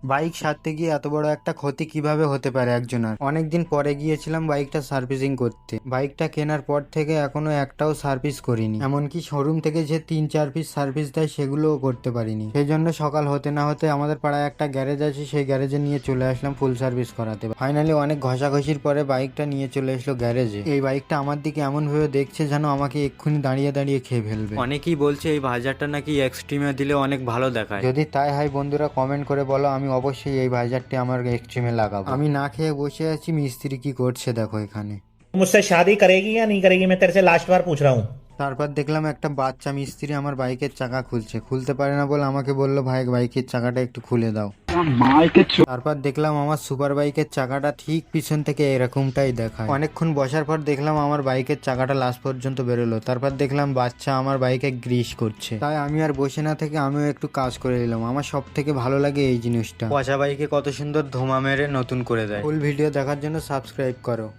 Bike সারতে গিয়ে এত বড় একটা ক্ষতি কিভাবে হতে পারে একজনের। অনেকদিন পরে গিয়েছিলাম বাইকটা সার্ভিসিং করতে। বাইকটা কেনার পর থেকে এখনো একটাও সার্ভিস করিনি, এমনকি শোরুম থেকে যে 3-4 পিস সার্ভিস দেয় সেগুলোও করতে পারিনি। সেই জন্য সকাল হতে না হতে আমাদের পাড়ায় একটা গ্যারেজ আছে, সেই গ্যারেজে নিয়ে চলে আসলাম ফুল সার্ভিস করাতে। ফাইনালি অনেক ঘষাঘষির পরে বাইকটা নিয়ে চলে এসলো গ্যারেজে। এই বাইকটা আমার দিকে এমন ভাবে দেখছে যেন আমাকে এক্ষুনি দাঁড়িয়ে দাঁড়িয়ে খেয়ে ফেলবে। অনেকেই বলছে এই ভাইজারটা নাকি এক্সট্রিমে দিলে অনেক ভালো দেখায়। যদি তাই হয় বন্ধুরা কমেন্ট করে বলো, আমি অবশ্যই এই ভাইজারটি আমার এক্সট্রিমে লাগাবো। আমি না খেয়ে বসে আছি, মিস্ত্রি কি করছে দেখো এখানে। मुझसे शादी करेगी या नहीं करेगी, मैं तेरे से लास्ट बार पूछ रहा हूँ। তারপর দেখলাম একটা বাচ্চা মিস্ত্রি আমার বাইকের চাকা খুলতে পারে না বলে আমাকে বললো, ভাই বাইকের চাকাটা একটু খুলে দাও। তারপর দেখলাম আমার সুপার বাইকের চাকাটা ঠিক পিছন থেকে এরকমটাই দেখায়। অনেকক্ষণ বসার পর দেখলাম আমার বাইকের চাকাটা লাস্ট পর্যন্ত বেরোলো। তারপর দেখলাম বাচ্চা আমার বাইকে গ্রিস করছে। তাই আমি আর বসে না থেকে আমিও একটু কাজ করে নিলাম। আমার সব থেকে ভালো লাগে এই জিনিসটা, পচা বাইকে কত সুন্দর ধোঁয়া মেরে নতুন করে দেয়। ফুল ভিডিও দেখার জন্য সাবস্ক্রাইব করো।